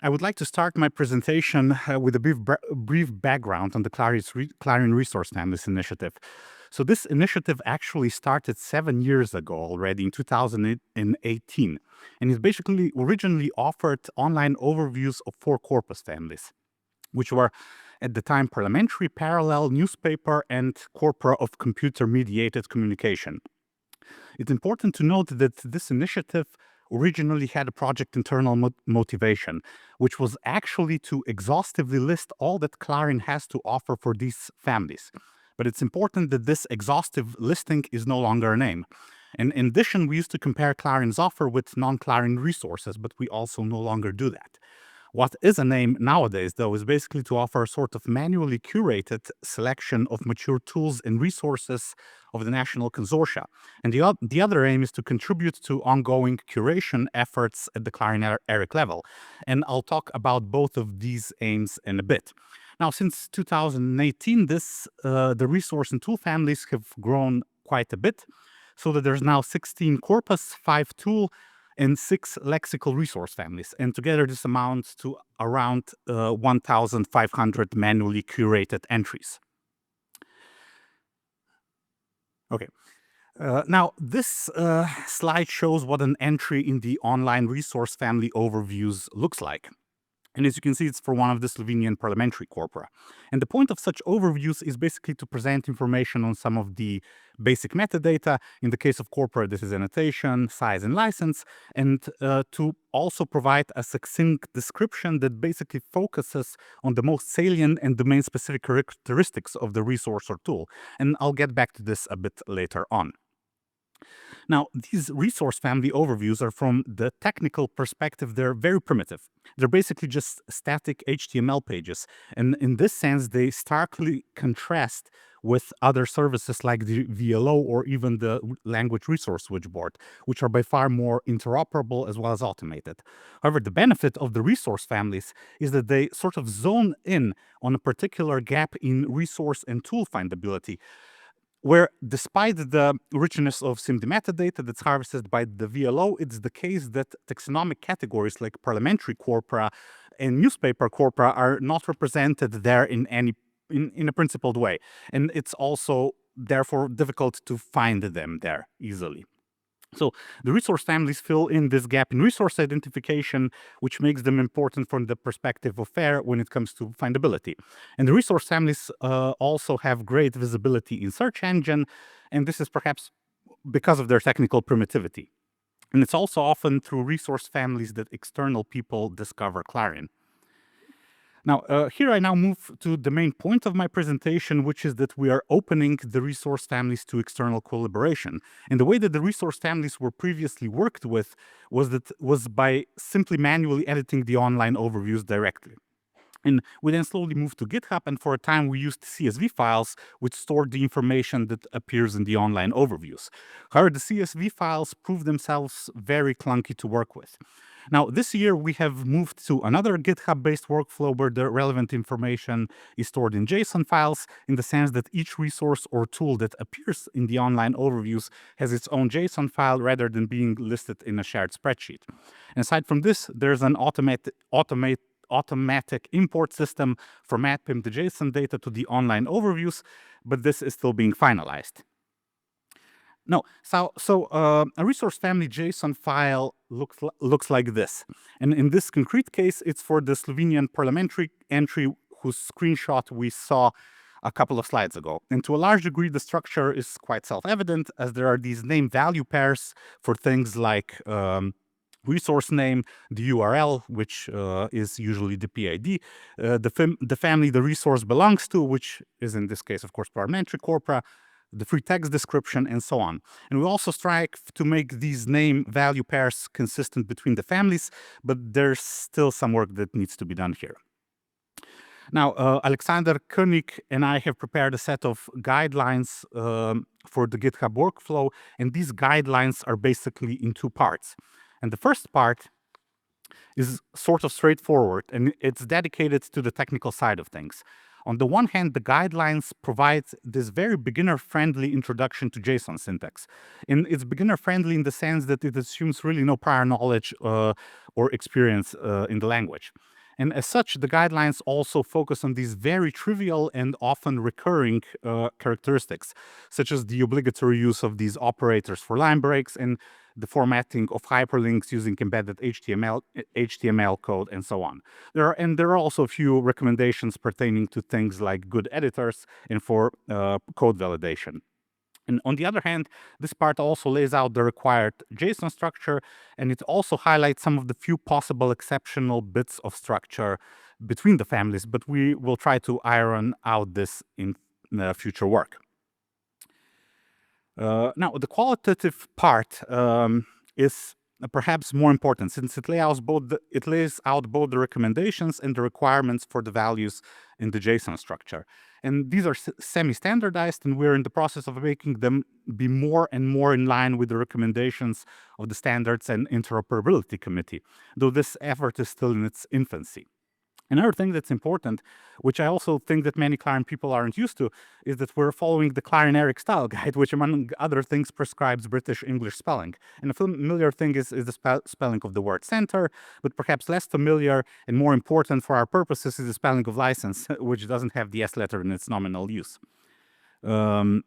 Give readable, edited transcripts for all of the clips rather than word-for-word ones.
I would like to start my presentation with a brief background on the CLARIN Resource Families Initiative. So this initiative actually started 7 years ago already in 2018, and it basically originally offered online overviews of 4 corpus families, which were at the time parliamentary, parallel, newspaper, and corpora of computer-mediated communication. It's important to note that this initiative originally had a project internal motivation, which was actually to exhaustively list all that CLARIN has to offer for these families. But it's important that this exhaustive listing is no longer a name. And in addition, we used to compare CLARIN's offer with non-CLARIN resources, but we also no longer do that. What is a name nowadays, though, is basically to offer a sort of manually curated selection of mature tools and resources of the national consortia. And the other aim is to contribute to ongoing curation efforts at the CLARIN ERIC level. And I'll talk about both of these aims in a bit. Now, since 2018, the resource and tool families have grown quite a bit, so that there's now 16 corpus, 5 tool, and 6 lexical resource families. And together this amounts to around 1,500 manually curated entries. Okay. Now, this slide shows what an entry in the online resource family overviews looks like. And as you can see, it's for one of the Slovenian parliamentary corpora. And the point of such overviews is basically to present information on some of the basic metadata. In the case of corpora, this is annotation, size, and license, and to also provide a succinct description that basically focuses on the most salient and domain-specific characteristics of the resource or tool. And I'll get back to this a bit later on. Now, these resource family overviews are, from the technical perspective, they're very primitive. They're basically just static HTML pages. And in this sense, they starkly contrast with other services like the VLO or even the language resource switchboard, which are by far more interoperable as well as automated. However, the benefit of the resource families is that they sort of zone in on a particular gap in resource and tool findability, where despite the richness of SIMD metadata that's harvested by the VLO, it's the case that taxonomic categories like parliamentary corpora and newspaper corpora are not represented there in a principled way. And it's also therefore difficult to find them there easily. So the resource families fill in this gap in resource identification, which makes them important from the perspective of FAIR when it comes to findability. And the resource families also have great visibility in search engine, and this is perhaps because of their technical primitivity. And it's also often through resource families that external people discover CLARIN. Now, here I now move to the main point of my presentation, which is that we are opening the resource families to external collaboration. And the way that the resource families were previously worked with was by simply manually editing the online overviews directly. And we then slowly moved to GitHub, and for a time we used CSV files which stored the information that appears in the online overviews. However, the CSV files proved themselves very clunky to work with. Now, this year we have moved to another GitHub-based workflow where the relevant information is stored in JSON files, in the sense that each resource or tool that appears in the online overviews has its own JSON file rather than being listed in a shared spreadsheet. And aside from this, there's an automatic import system for mapping the JSON data to the online overviews, but this is still being finalized. No, so a resource family JSON file looks like this. And in this concrete case, it's for the Slovenian parliamentary entry whose screenshot we saw a couple of slides ago. And to a large degree, the structure is quite self-evident, as there are these name-value pairs for things like resource name, the URL, which is usually the PID, the family the resource belongs to, which is in this case, of course, parliamentary corpora, the free text description, and so on. And we also strive to make these name-value pairs consistent between the families, but there's still some work that needs to be done here. Now, Alexander, König, and I have prepared a set of guidelines for the GitHub workflow, and these guidelines are basically in 2 parts. And the first part is sort of straightforward, and it's dedicated to the technical side of things. On the one hand, the guidelines provide this very beginner-friendly introduction to JSON syntax. And it's beginner-friendly in the sense that it assumes really no prior knowledge or experience in the language. And as such, the guidelines also focus on these very trivial and often recurring characteristics, such as the obligatory use of these operators for line breaks and the formatting of hyperlinks using embedded HTML code, and so on. There are also a few recommendations pertaining to things like good editors and for code validation. And on the other hand, this part also lays out the required JSON structure, and it also highlights some of the few possible exceptional bits of structure between the families, but we will try to iron out this in future work. Now, the qualitative part is perhaps more important, since it lays out both the recommendations and the requirements for the values in the JSON structure. And these are semi-standardized, and we're in the process of making them be more and more in line with the recommendations of the Standards and Interoperability Committee, though this effort is still in its infancy. Another thing that's important, which I also think that many CLARIN people aren't used to, is that we're following the CLARIN ERIC style guide, which among other things prescribes British English spelling. And a familiar thing is the spelling of the word center, but perhaps less familiar and more important for our purposes is the spelling of license, which doesn't have the S letter in its nominal use. On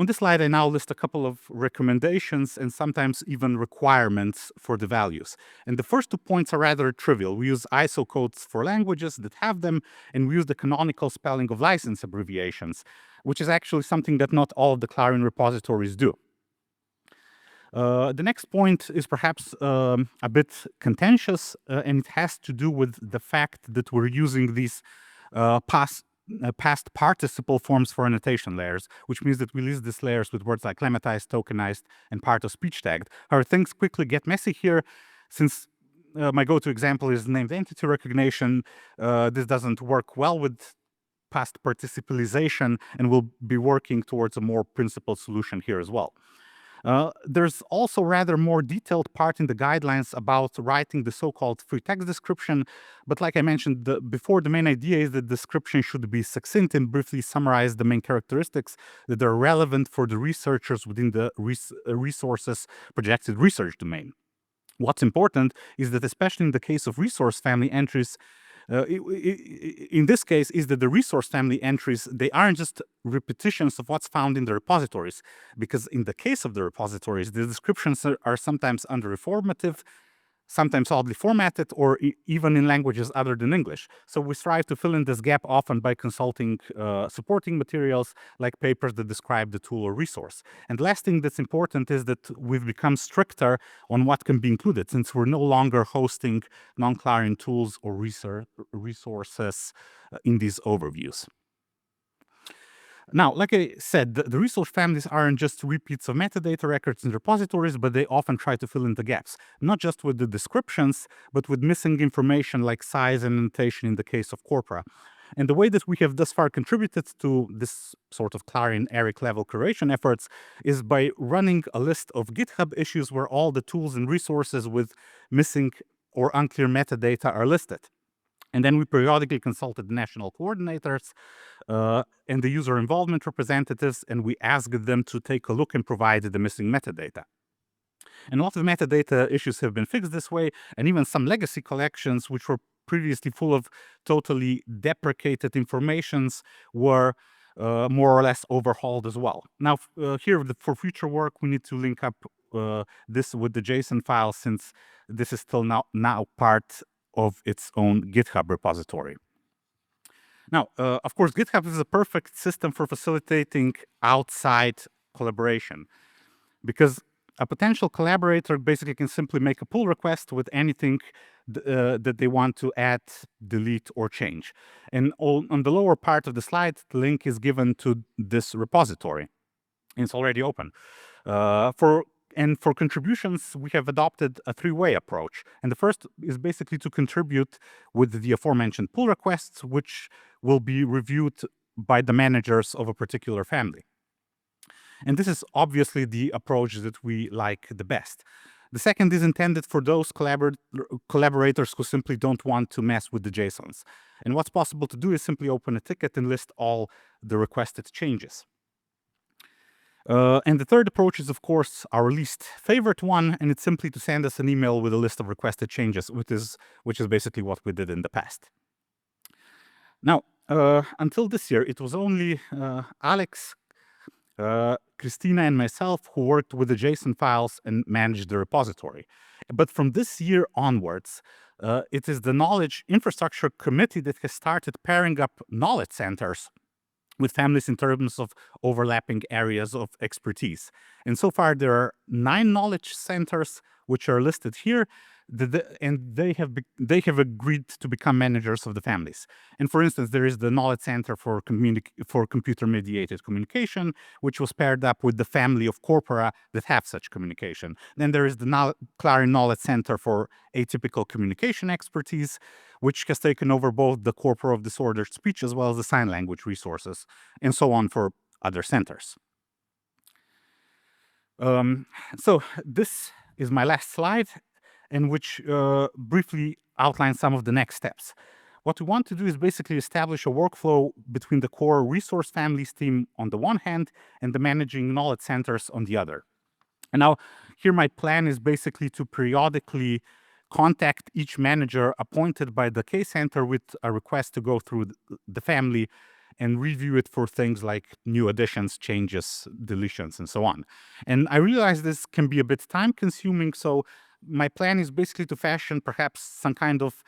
this slide, I now list a couple of recommendations and sometimes even requirements for the values. And the first 2 points are rather trivial. We use ISO codes for languages that have them, and we use the canonical spelling of license abbreviations, which is actually something that not all of the CLARIN repositories do. The next point is perhaps a bit contentious, and it has to do with the fact that we're using these past participle forms for annotation layers, which means that we list these layers with words like lemmatized, tokenized, and part of speech tagged. However, things quickly get messy here. Since my go-to example is named entity recognition, this doesn't work well with past participalization, and we'll be working towards a more principled solution here as well. There's also rather more detailed part in the guidelines about writing the so-called free text description, but like I mentioned before, the main idea is that the description should be succinct and briefly summarize the main characteristics that are relevant for the researchers within the resources projected research domain. What's important is that, especially in the case of resource family entries, in this case, is that the resource family entries, they aren't just repetitions of what's found in the repositories, because in the case of the repositories, the descriptions are sometimes under-informative, sometimes oddly formatted, or even in languages other than English. So we strive to fill in this gap often by consulting supporting materials like papers that describe the tool or resource. And the last thing that's important is that we've become stricter on what can be included, since we're no longer hosting non-CLARIN tools or resources in these overviews. Now, like I said, the resource families aren't just repeats of metadata records in repositories, but they often try to fill in the gaps, not just with the descriptions, but with missing information like size and annotation in the case of corpora. And the way that we have thus far contributed to this sort of CLARIN ERIC level curation efforts is by running a list of GitHub issues where all the tools and resources with missing or unclear metadata are listed. And then we periodically consulted the national coordinators and the user involvement representatives, and we asked them to take a look and provide the missing metadata. And a lot of metadata issues have been fixed this way, and even some legacy collections, which were previously full of totally deprecated informations, were more or less overhauled as well. Now, here for future work, we need to link up this with the JSON file, since this is still now part of its own GitHub repository. Now, of course, GitHub is a perfect system for facilitating outside collaboration, because a potential collaborator basically can simply make a pull request with anything that they want to add, delete, or change. And on the lower part of the slide, the link is given to this repository. It's already open. For contributions, we have adopted a three-way approach. And the first is basically to contribute with the aforementioned pull requests, which will be reviewed by the managers of a particular family. And this is obviously the approach that we like the best. The second is intended for those collaborators who simply don't want to mess with the JSONs. And what's possible to do is simply open a ticket and list all the requested changes. And the third approach is, of course, our least favorite one, and it's simply to send us an email with a list of requested changes, which is basically what we did in the past. Now, until this year, it was only Alex, Kristina, and myself who worked with the JSON files and managed the repository. But from this year onwards, it is the Knowledge Infrastructure Committee that has started pairing up knowledge centers with families in terms of overlapping areas of expertise. And so far, there are 9 knowledge centers which are listed here, and they have agreed to become managers of the families. And for instance, there is the Knowledge Center for computer-mediated communication, which was paired up with the family of corpora that have such communication. Then there is the CLARIN Knowledge Center for atypical communication expertise, which has taken over both the corpora of disordered speech as well as the sign language resources, and so on for other centers. So this is my last slide, in which briefly outlines some of the next steps. What we want to do is basically establish a workflow between the core resource families team on the one hand and the managing knowledge centers on the other. And now here my plan is basically to periodically contact each manager appointed by the case center with a request to go through the family and review it for things like new additions, changes, deletions, and so on. And I realize this can be a bit time consuming, so my plan is basically to fashion perhaps some kind of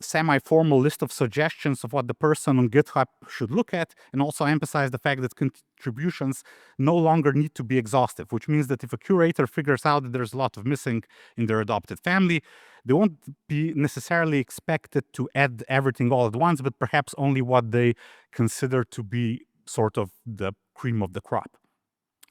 semi-formal list of suggestions of what the person on GitHub should look at, and also emphasize the fact that contributions no longer need to be exhaustive, which means that if a curator figures out that there's a lot of missing in their adopted family, they won't be necessarily expected to add everything all at once, but perhaps only what they consider to be sort of the cream of the crop.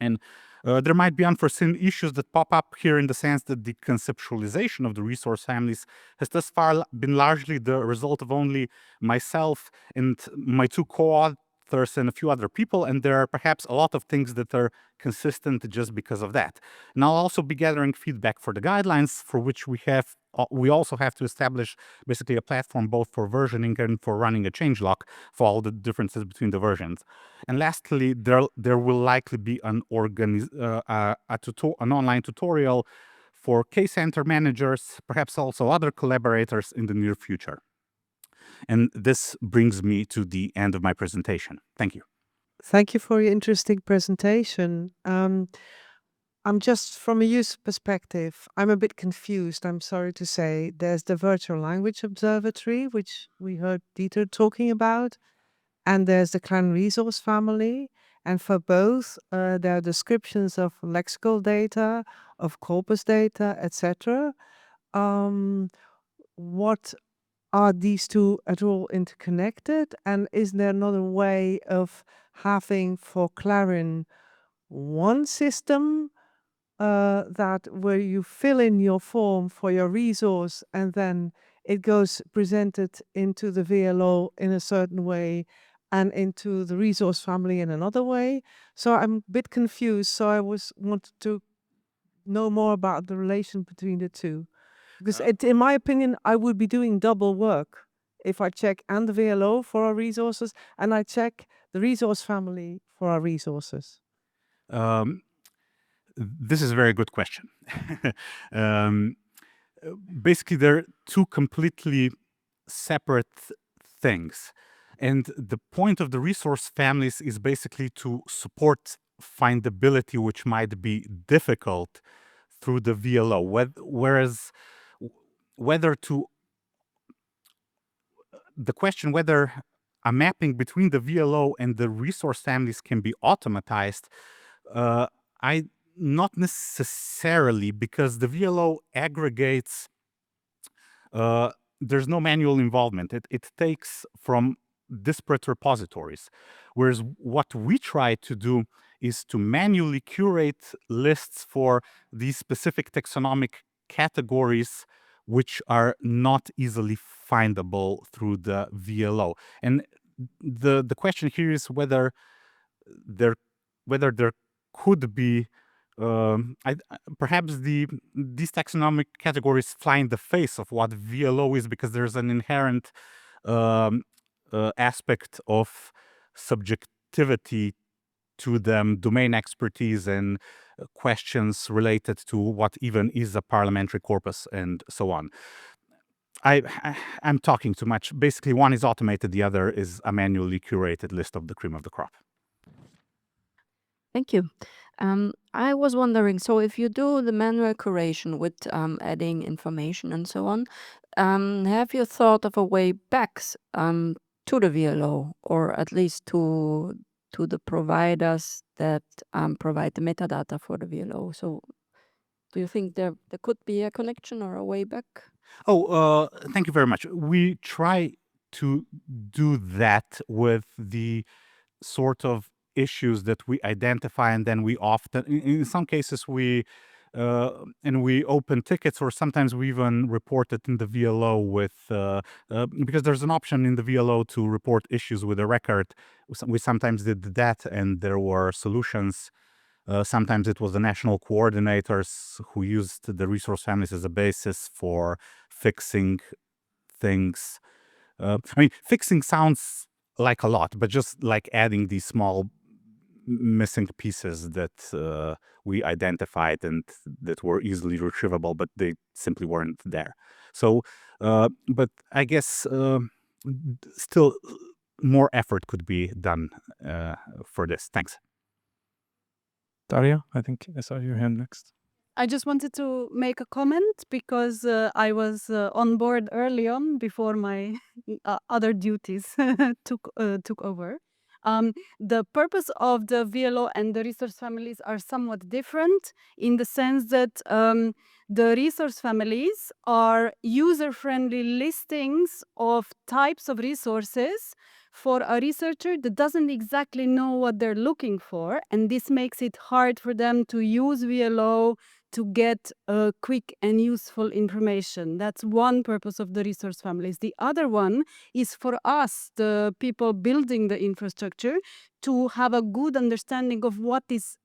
And there might be unforeseen issues that pop up here in the sense that the conceptualization of the resource families has thus far been largely the result of only myself and my 2 co-authors and a few other people, and there are perhaps a lot of things that are consistent just because of that. And I'll also be gathering feedback for the guidelines, for which we also have to establish basically a platform both for versioning and for running a changelog for all the differences between the versions. And lastly, there will likely be an online tutorial for case center managers, perhaps also other collaborators in the near future. And this brings me to the end of my presentation. Thank you. Thank you for your interesting presentation. I'm just from a user perspective, I'm a bit confused, I'm sorry to say. There's the Virtual Language Observatory, which we heard Dieter talking about, and there's the CLARIN resource family. And for both, there are descriptions of lexical data, of corpus data, etc. What are these two at all interconnected? And is there another way of having for CLARIN one system that where you fill in your form for your resource and then it goes presented into the VLO in a certain way and into the resource family in another way? So I'm a bit confused. So I wanted to know more about the relation between the two. Because in my opinion, I would be doing double work if I check and the VLO for our resources and I check the resource family for our resources. This is a very good question. Basically, they're 2 completely separate things. And the point of the resource families is basically to support findability, which might be difficult through the VLO, whereas the question whether a mapping between the VLO and the resource families can be automatized, not necessarily, because the VLO aggregates, there's no manual involvement. It takes from disparate repositories. Whereas what we try to do is to manually curate lists for these specific taxonomic categories which are not easily findable through the VLO. And the question here is whether there could be perhaps these taxonomic categories fly in the face of what VLO is, because there's an inherent aspect of subjectivity to them domain expertise and questions related to what even is a parliamentary corpus and so on. I'm talking too much. Basically, one is automated, the other is a manually curated list of the cream of the crop. Thank you. I was wondering, so if you do the manual curation with adding information and so on, have you thought of a way back to the VLO, or at least to the providers that provide the metadata for the VLO? So do you think there could be a connection or a way back? Oh, thank you very much. We try to do that with the sort of issues that we identify, and then we often, in some cases, we open tickets, or sometimes we even report it in the VLO with because there's an option in the VLO to report issues with a record. We sometimes did that, and there were solutions. Sometimes it was the national coordinators who used the resource families as a basis for fixing things. I mean, fixing sounds like a lot, but just like adding these small missing pieces that we identified and that were easily retrievable, but they simply weren't there. So, but I guess still more effort could be done for this. Thanks. Daria, I think I saw your hand next. I just wanted to make a comment because I was on board early on before my other duties took over. The purpose of the VLO and the resource families are somewhat different in the sense that the resource families are user-friendly listings of types of resources for a researcher that doesn't exactly know what they're looking for, and this makes it hard for them to use VLO to get quick and useful information. That's one purpose of the resource families. The other one is for us, the people building the infrastructure, to have a good understanding of what is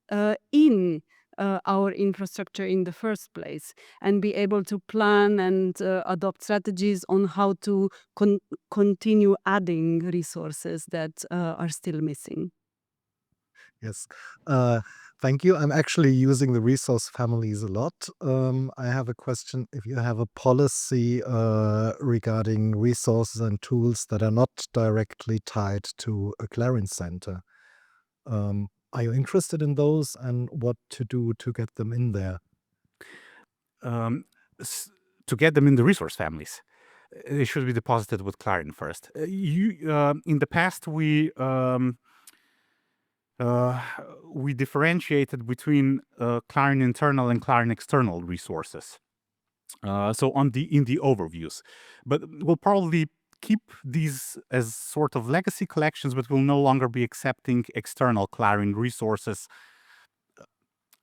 in our infrastructure in the first place, and be able to plan and adopt strategies on how to continue adding resources that are still missing. Yes. Thank you. I'm actually using the resource families a lot. I have a question. If you have a policy regarding resources and tools that are not directly tied to a CLARIN center, are you interested in those, and what to do to get them in there? To get them in the resource families, they should be deposited with CLARIN first. In the past, we differentiated between CLARIN internal and CLARIN external resources. So in the overviews, but we'll probably keep these as sort of legacy collections, but we'll no longer be accepting external CLARIN resources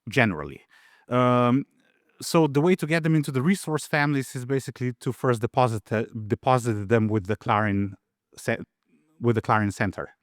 generally. So the way to get them into the resource families is basically to first deposit them with the CLARIN center.